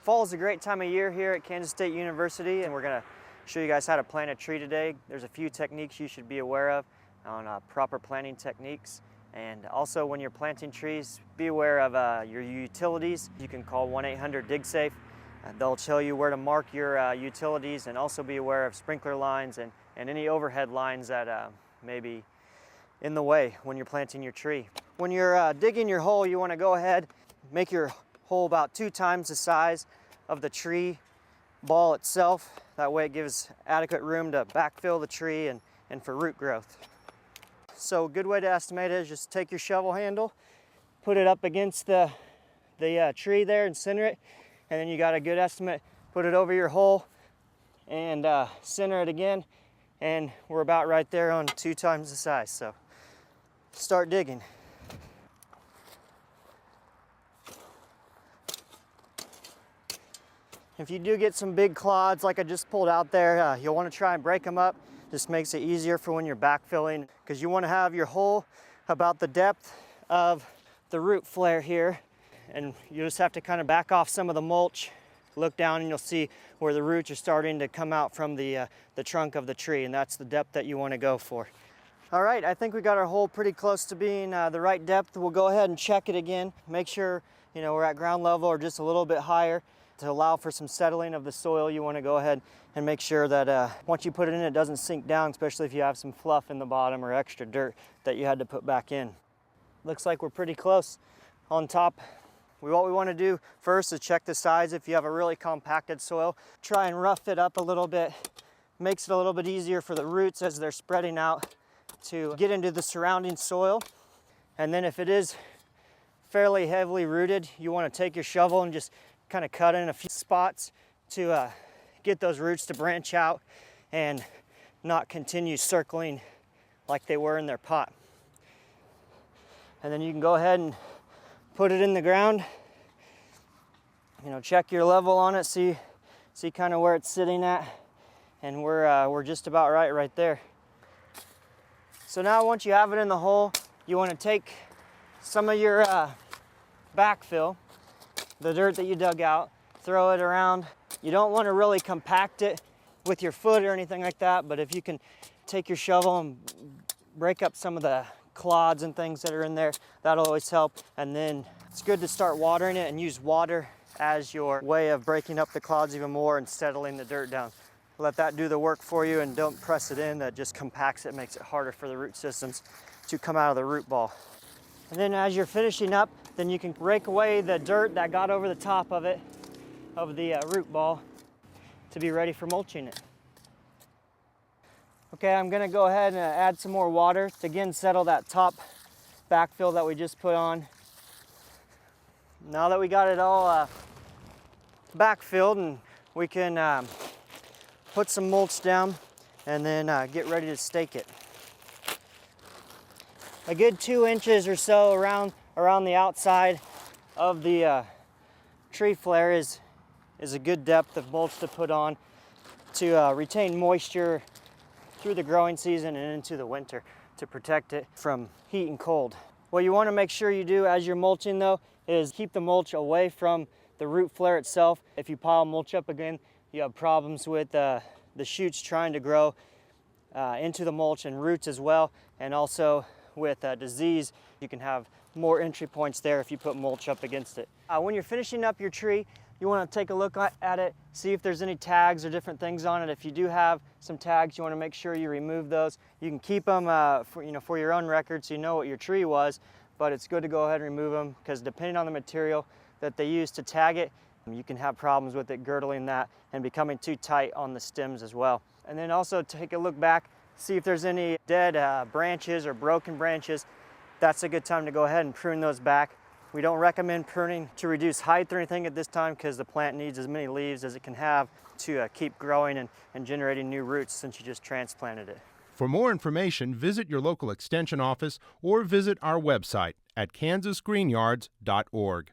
Fall is a great time of year here at Kansas State University, and we're going to show you guys how to plant a tree today. There's a few techniques you should be aware of on proper planting techniques. And also when you're planting trees, be aware of your utilities. You can call 1-800-DIG-SAFE. They'll tell you where to mark your utilities, and also be aware of sprinkler lines and any overhead lines that may be in the way when you're planting your tree. When you're digging your hole, you want to go ahead, make your hole about 2 times the size of the tree ball itself. That way it gives adequate room to backfill the tree and for root growth. So a good way to estimate it is just take your shovel handle, put it up against the tree there and center it, and then you got a good estimate. Put it over your hole and center it again, and we're about right there on 2 times the size. So start digging. If you do get some big clods like I just pulled out there, you'll want to try and break them up. This makes it easier for when you're backfilling, because you want to have your hole about the depth of the root flare here, and you just have to kind of back off some of the mulch, look down, and you'll see where the roots are starting to come out from the trunk of the tree, and that's the depth that you want to go for. All right, I think we got our hole pretty close to being the right depth. We'll go ahead and check it again. Make sure we're at ground level or just a little bit higher. To allow for some settling of the soil, you want to go ahead and make sure that once you put it in, it doesn't sink down, especially if you have some fluff in the bottom or extra dirt that you had to put back in. Looks like we're pretty close on top. What we want to do first is check the size. If you have a really compacted soil, try and rough it up a little bit. Makes it a little bit easier for the roots as they're spreading out to get into the surrounding soil. And then if it is fairly heavily rooted, you want to take your shovel and just kind of cut in a few spots to get those roots to branch out and not continue circling like they were in their pot. And then you can go ahead and put it in the ground. Check your level on it, see kind of where it's sitting at, and we're just about right there. So now once you have it in the hole, you want to take some of your backfill, the dirt that you dug out, throw it around. You don't want to really compact it with your foot or anything like that, but if you can take your shovel and break up some of the clods and things that are in there, that'll always help. And then it's good to start watering it and use water as your way of breaking up the clods even more and settling the dirt down. Let that do the work for you, and don't press it in. That just compacts it, makes it harder for the root systems to come out of the root ball. And then as you're finishing up, then you can rake away the dirt that got over the top of it, of the root ball, to be ready for mulching it. Okay, I'm gonna go ahead and add some more water to again settle that top backfill that we just put on. Now that we got it all backfilled, and we can put some mulch down and then get ready to stake it. A good 2 inches or so around the outside of the tree flare is a good depth of mulch to put on to retain moisture through the growing season and into the winter to protect it from heat and cold. What you want to make sure you do as you're mulching though is keep the mulch away from the root flare itself. If you pile mulch up again, you have problems with the shoots trying to grow into the mulch, and roots as well, and also with disease, you can have more entry points there if you put mulch up against it. When you're finishing up your tree, you want to take a look at it, see if there's any tags or different things on it. If you do have some tags, you want to make sure you remove those. You can keep them for your own record, so you know what your tree was, but it's good to go ahead and remove them, because depending on the material that they use to tag it, you can have problems with it girdling that and becoming too tight on the stems as well. And then also take a look back, see if there's any dead branches or broken branches. That's a good time to go ahead and prune those back. We don't recommend pruning to reduce height or anything at this time, because the plant needs as many leaves as it can have to keep growing and generating new roots since you just transplanted it. For more information, visit your local extension office or visit our website at kansasgreenyards.org.